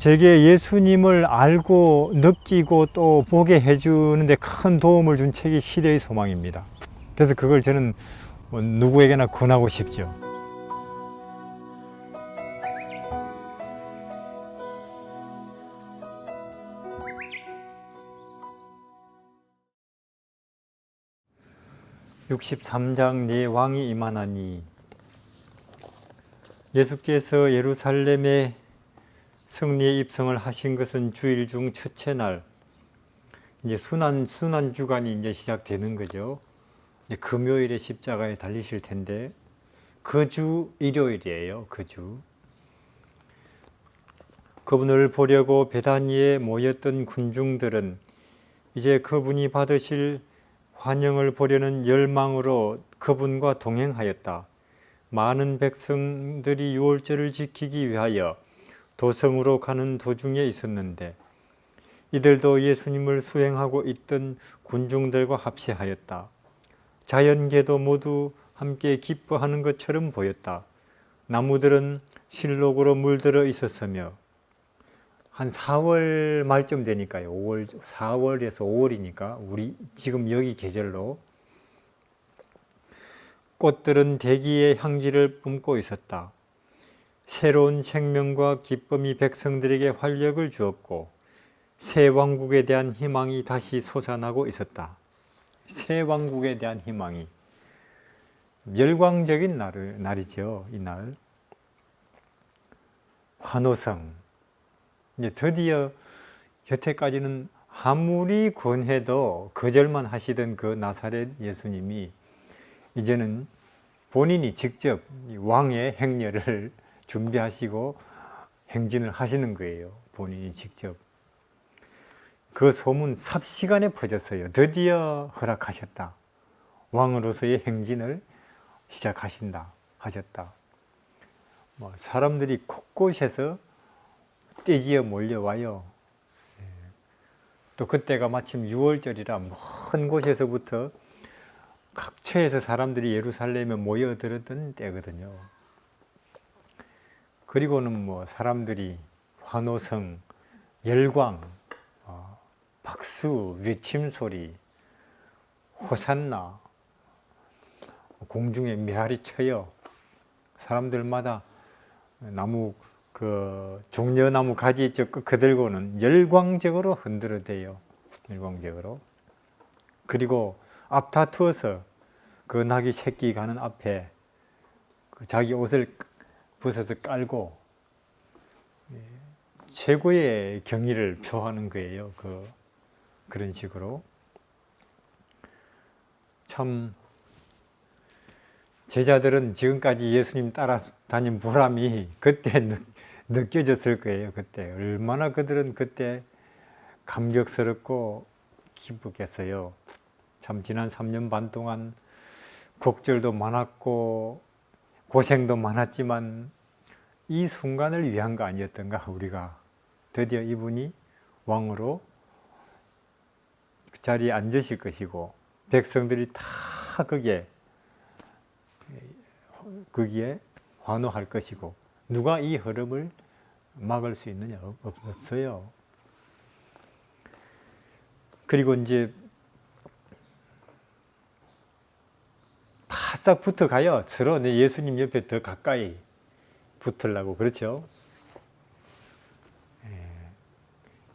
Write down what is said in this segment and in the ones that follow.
제게 예수님을 알고 느끼고 또 보게 해주는데 큰 도움을 준 책이 시대의 소망입니다. 그래서 그걸 저는 누구에게나 권하고 싶죠. (63장) 네 왕이 임하나니. 예수께서 예루살렘에 승리의 입성을 하신 것은 주일 중 첫째 날, 이제 순환 주간이 이제 시작되는 거죠. 이제 금요일에 십자가에 달리실 텐데 그 주 일요일이에요. 그 주. 그분을 보려고 베다니에 모였던 군중들은 이제 그분이 받으실 환영을 보려는 열망으로 그분과 동행하였다. 많은 백성들이 유월절을 지키기 위하여 도성으로 가는 도중에 있었는데 이들도 예수님을 수행하고 있던 군중들과 합세하였다. 자연계도 모두 함께 기뻐하는 것처럼 보였다. 나무들은 실록으로 물들어 있었으며 한 4월 말쯤 되니까요. 4월에서 5월이니까 우리 지금 여기 계절로 꽃들은 대기의 향기를 뿜고 있었다. 새로운 생명과 기쁨이 백성들에게 활력을 주었고 새 왕국에 대한 희망이 다시 솟아나고 있었다. 새 왕국에 대한 희망이 열광적인 날이죠. 이날 환호성. 이제 드디어 여태까지는 아무리 권해도 거절만 하시던 그 나사렛 예수님이 이제는 본인이 직접 왕의 행렬을 준비하시고 행진을 하시는 거예요. 본인이 직접. 그 소문 삽시간에 퍼졌어요. 드디어 허락하셨다. 왕으로서의 행진을 시작하신다 하셨다. 사람들이 곳곳에서 떼지어 몰려와요. 또 그때가 마침 유월절이라 먼 곳에서부터 각처에서 사람들이 예루살렘에 모여들었던 때거든요. 그리고는 사람들이 환호성, 열광, 박수, 외침 소리, 호산나, 공중에 메아리 쳐요. 사람들마다 종려나무 가지 들고는 열광적으로 흔들어대요. 열광적으로. 그리고 앞다투어서 그 나귀 새끼 가는 앞에 자기 옷을 벗어서 깔고 최고의 경의를 표하는 거예요. 그런 식으로. 참 제자들은 지금까지 예수님 따라다닌 보람이 그때 느껴졌을 거예요. 그때 얼마나 그들은 그때 감격스럽고 기쁘겠어요. 참 지난 3년 반 동안 곡절도 많았고 고생도 많았지만 이 순간을 위한 거 아니었던가. 우리가 드디어 이분이 왕으로 그 자리에 앉으실 것이고 백성들이 다 거기에 환호할 것이고 누가 이 흐름을 막을 수 있느냐? 없어요. 그리고 이제 바싹 붙어가요. 서로 예수님 옆에 더 가까이 붙으려고. 그렇죠?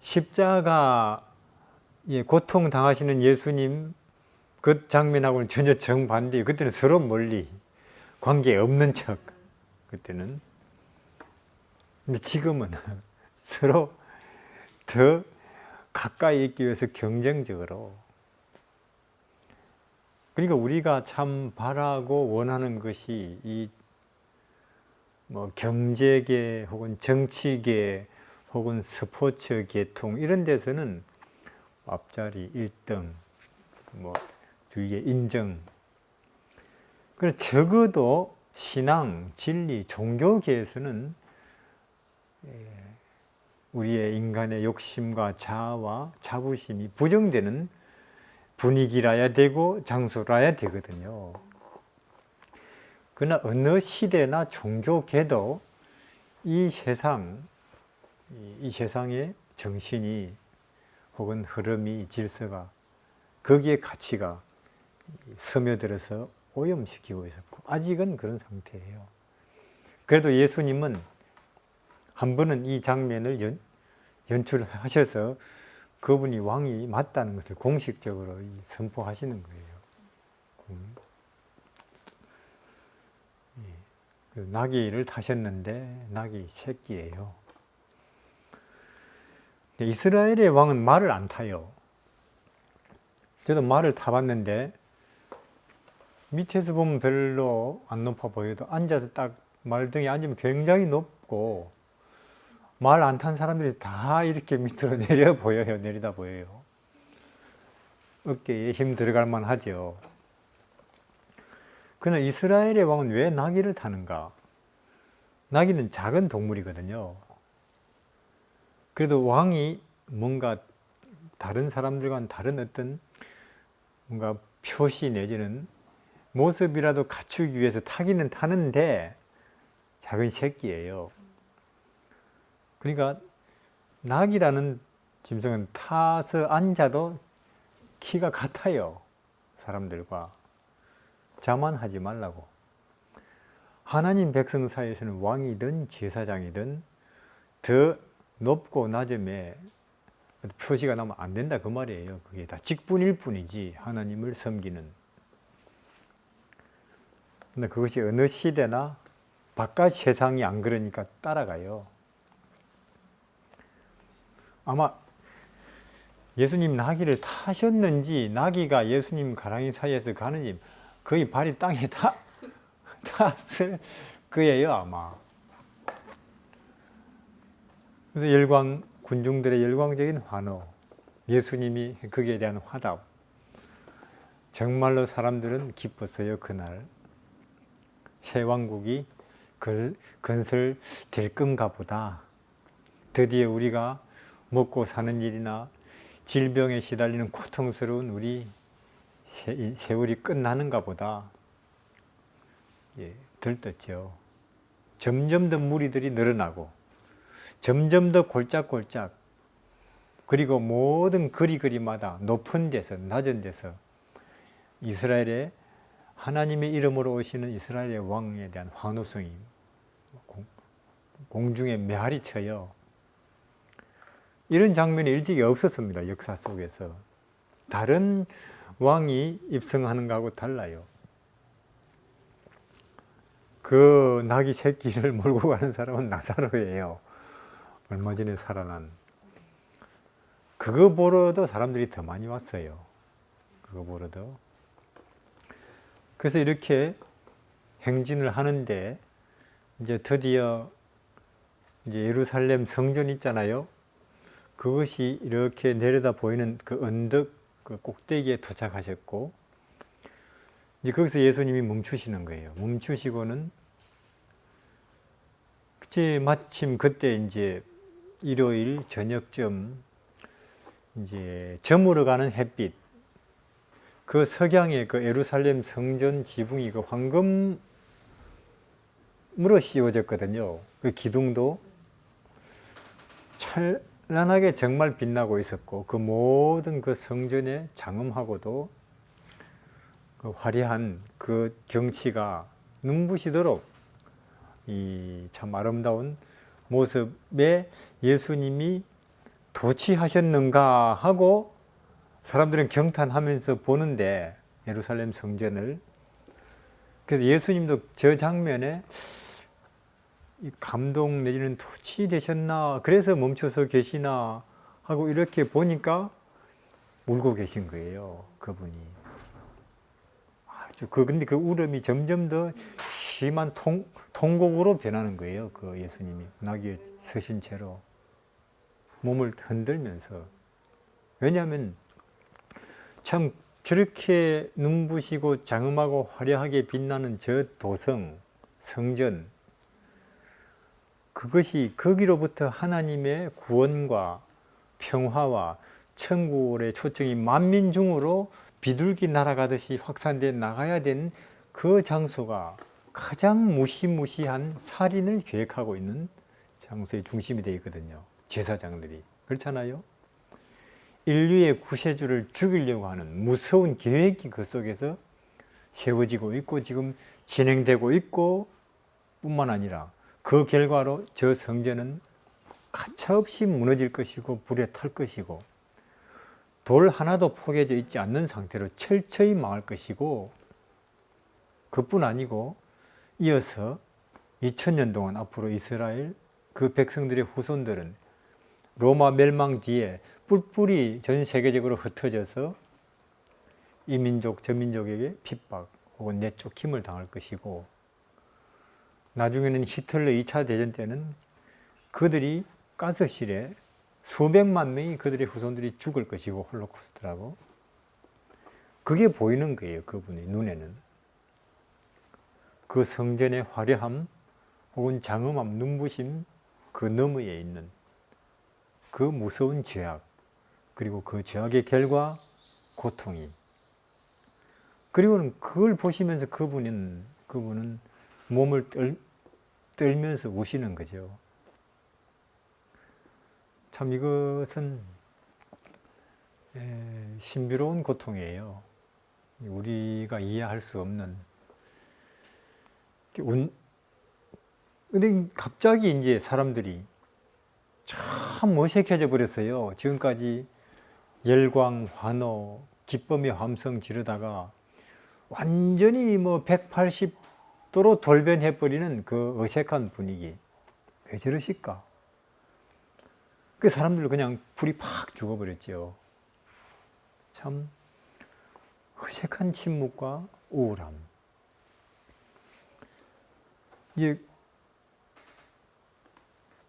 십자가에 고통당하시는 예수님 그 장면하고는 전혀 정반대예요. 그때는 서로 멀리 관계 없는 척. 그때는. 근데 지금은 서로 더 가까이 있기 위해서 경쟁적으로. 그러니까 우리가 참 바라고 원하는 것이 이 경제계 혹은 정치계 혹은 스포츠 계통 이런 데서는 앞자리 1등, 주위의 인정. 그래서 적어도 신앙, 진리, 종교계에서는 우리의 인간의 욕심과 자아와 자부심이 부정되는 분위기라야 되고 장소라야 되거든요. 그러나 어느 시대나 종교계도 이 세상, 이 이 세상의 정신이 혹은 흐름이 질서가 거기에 가치가 스며들어서 오염시키고 있었고 아직은 그런 상태예요. 그래도 예수님은 한 번은 이 장면을 연출하셔서 그분이 왕이 맞다는 것을 공식적으로 선포하시는 거예요. 나귀를 타셨는데 나귀 새끼예요. 이스라엘의 왕은 말을 안 타요. 저도 말을 타봤는데 밑에서 보면 별로 안 높아 보여도 앉아서 딱 말등에 앉으면 굉장히 높고 말 안 탄 사람들이 다 이렇게 밑으로 내리다 보여요. 어깨에 힘 들어갈 만하죠. 그러나 이스라엘의 왕은 왜 나귀를 타는가? 나귀는 작은 동물이거든요. 그래도 왕이 뭔가 다른 사람들과는 다른 어떤 뭔가 표시 내지는 모습이라도 갖추기 위해서 타기는 타는데 작은 새끼예요. 그러니까 나귀라는 짐승은 타서 앉아도 키가 같아요. 사람들과. 자만하지 말라고. 하나님 백성 사이에서는 왕이든 제사장이든 더 높고 낮음에 표시가 나면 안 된다 그 말이에요. 그게 다 직분일 뿐이지 하나님을 섬기는. 근데 그것이 어느 시대나 바깥 세상이 안 그러니까 따라가요. 아마 예수님 나귀를 타셨는지 나귀가 예수님 가랑이 사이에서 가는지 거의 발이 땅에 닿았을 거예요 아마. 그래서 군중들의 열광적인 환호, 예수님이 거기에 대한 화답. 정말로 사람들은 기뻤어요 그날. 새 왕국이 건설될 건가 보다. 드디어 우리가 먹고 사는 일이나 질병에 시달리는 고통스러운 우리 세월이 끝나는가 보다. 들떴죠. 점점 더 무리들이 늘어나고 점점 더 골짝골짝 그리고 모든 거리마다 높은 데서 낮은 데서 이스라엘의 하나님의 이름으로 오시는 이스라엘의 왕에 대한 환호성이 공중에 메아리 쳐요. 이런 장면이 일찍이 없었습니다. 역사 속에서. 다른 왕이 입성하는 것하고 달라요. 그 나귀 새끼를 몰고 가는 사람은 나사로예요. 얼마 전에 살아난. 그거 보러도 사람들이 더 많이 왔어요. 그거 보러도. 그래서 이렇게 행진을 하는데 이제 드디어 이제 예루살렘 성전 있잖아요. 그것이 이렇게 내려다 보이는 그 언덕 그 꼭대기에 도착하셨고 이제 거기서 예수님이 멈추시는 거예요. 멈추시고는 마침 그때 이제 일요일 저녁쯤 이제 저물어 가는 햇빛 그 석양에 그 예루살렘 성전 지붕이 그 황금으로 씌워졌거든요. 그 기둥도 찬란하게 정말 빛나고 있었고 그 모든 그 성전의 장엄하고도 그 화려한 그 경치가 눈부시도록 이 참 아름다운 모습에 예수님이 도취하셨는가 하고 사람들은 경탄하면서 보는데 예루살렘 성전을. 그래서 예수님도 저 장면에 감동 내지는 도취되셨나 그래서 멈춰서 계시나 하고 이렇게 보니까 울고 계신 거예요. 그분이. 근데 그 울음이 점점 더 심한 통곡으로 변하는 거예요. 그 예수님이 나귀에 서신 채로 몸을 흔들면서. 왜냐하면 참 저렇게 눈부시고 장엄하고 화려하게 빛나는 저 성전 그것이 거기로부터 하나님의 구원과 평화와 천국의 초청이 만민중으로 비둘기 날아가듯이 확산돼 나가야 되는 그 장소가 가장 무시무시한 살인을 계획하고 있는 장소의 중심이 되어 있거든요. 제사장들이. 그렇잖아요. 인류의 구세주를 죽이려고 하는 무서운 계획이 그 속에서 세워지고 있고 지금 진행되고 있고 뿐만 아니라 그 결과로 저 성전은 가차없이 무너질 것이고 불에 탈 것이고 돌 하나도 포개져 있지 않는 상태로 철저히 망할 것이고 그뿐 아니고 이어서 2000년 동안 앞으로 이스라엘 그 백성들의 후손들은 로마 멸망 뒤에 뿔뿔이 전 세계적으로 흩어져서 이 민족 저 민족에게 핍박 혹은 내쫓김을 당할 것이고 나중에는 히틀러 2차 대전 때는 그들이 가스실에 수백만 명이 그들의 후손들이 죽을 것이고 홀로코스트라고 그게 보이는 거예요. 그분의 눈에는. 그 성전의 화려함 혹은 장엄함, 눈부심 그 너머에 있는 그 무서운 죄악 그리고 그 죄악의 결과 고통이 그리고는 그걸 보시면서 그분은 몸을 떨면서 우시는 거죠. 참 이것은 신비로운 고통이에요. 우리가 이해할 수 없는. 근데 갑자기 이제 사람들이 참 어색해져 버렸어요. 지금까지 열광, 환호, 기쁨의 함성 지르다가 완전히 180도로 돌변해버리는 그 어색한 분위기. 왜 저러실까? 그 사람들 그냥 불이 팍 죽어버렸죠. 참 어색한 침묵과 우울함.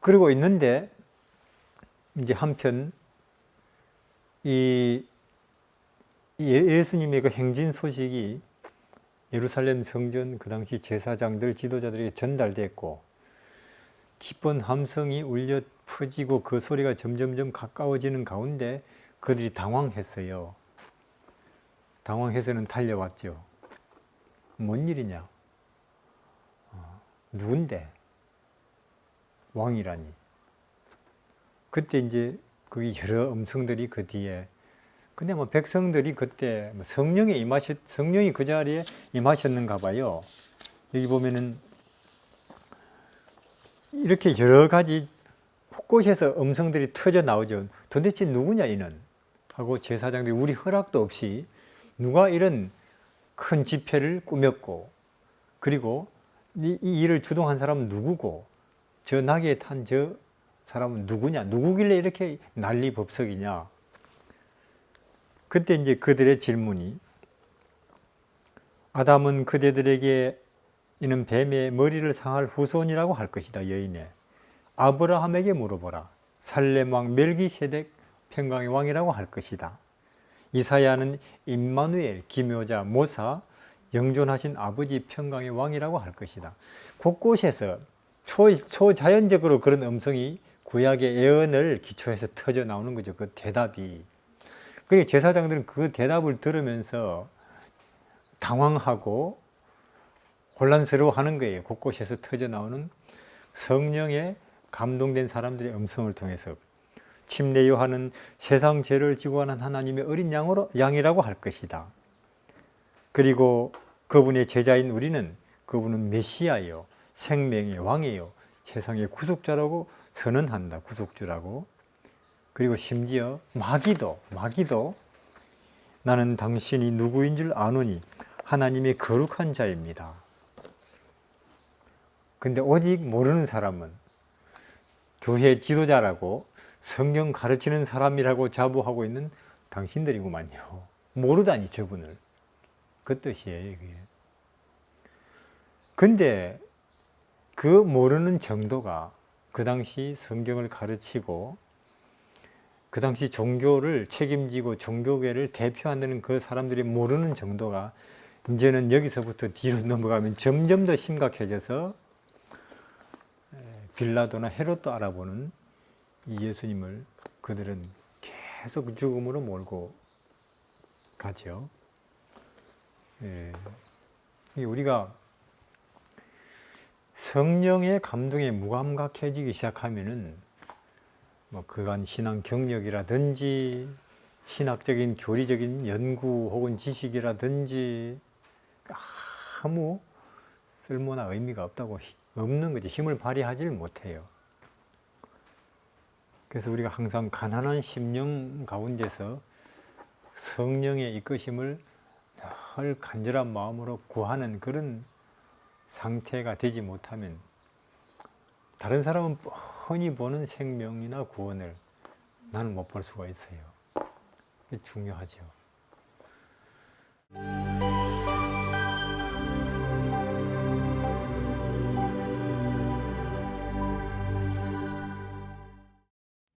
그러고 있는데 이제 한편 이 예수님의 그 행진 소식이 예루살렘 성전 그 당시 제사장들 지도자들에게 전달됐고 기쁜 함성이 울려 퍼지고 그 소리가 점점점 가까워지는 가운데 그들이 당황했어요. 당황해서는 달려왔죠. 뭔 일이냐? 누군데? 왕이라니. 그때 이제 그 여러 음성들이 그 뒤에 근데 백성들이 그때 성령이 그 자리에 임하셨는가 봐요. 여기 보면은 이렇게 여러 가지 곳곳에서 음성들이 터져 나오죠. 도대체 누구냐 이는? 하고 제사장들이 우리 허락도 없이 누가 이런 큰 집회를 꾸몄고 그리고 이 일을 주동한 사람은 누구고 저 나귀에 탄 저 사람은 누구냐? 누구길래 이렇게 난리법석이냐? 그때 이제 그들의 질문이 아담은 그대들에게 이는 뱀의 머리를 상할 후손이라고 할 것이다. 여인의 아브라함에게 물어보라. 살렘 왕 멜기세덱 평강의 왕이라고 할 것이다. 이사야는 임마누엘 기묘자 모사 영존하신 아버지 평강의 왕이라고 할 것이다. 곳곳에서 초자연적으로 그런 음성이 구약의 예언을 기초해서 터져 나오는 거죠. 그 대답이. 그러니까 제사장들은 그 대답을 들으면서 당황하고 혼란스러워하는 거예요. 곳곳에서 터져 나오는 성령에 감동된 사람들의 음성을 통해서. 침례 요한은 세상 죄를 지고 가는 하나님의 어린 양이라고 할 것이다. 그리고 그분의 제자인 우리는 그분은 메시아예요. 생명의 왕이에요. 세상의 구속자라고 선언한다. 구속주라고. 그리고 심지어 마귀도 나는 당신이 누구인 줄 아노니 하나님의 거룩한 자입니다. 근데 오직 모르는 사람은 교회 지도자라고 성경 가르치는 사람이라고 자부하고 있는 당신들이구만요. 모르다니 저분을. 그 뜻이에요. 이게. 근데 그 모르는 정도가 그 당시 성경을 가르치고 그 당시 종교를 책임지고 종교계를 대표하는 그 사람들이 모르는 정도가 이제는 여기서부터 뒤로 넘어가면 점점 더 심각해져서 빌라도나 헤롯도 알아보는 이 예수님을 그들은 계속 죽음으로 몰고 가죠. 우리가 성령의 감동에 무감각해지기 시작하면은 뭐 그간 신앙 경력이라든지 신학적인 교리적인 연구 혹은 지식이라든지 아무 쓸모나 의미가 없는 거죠. 힘을 발휘하지를 못해요. 그래서 우리가 항상 가난한 심령 가운데서 성령의 이끄심을 늘 간절한 마음으로 구하는 그런 상태가 되지 못하면 다른 사람은 뻔히 보는 생명이나 구원을 나는 못 볼 수가 있어요. 이게 중요하죠.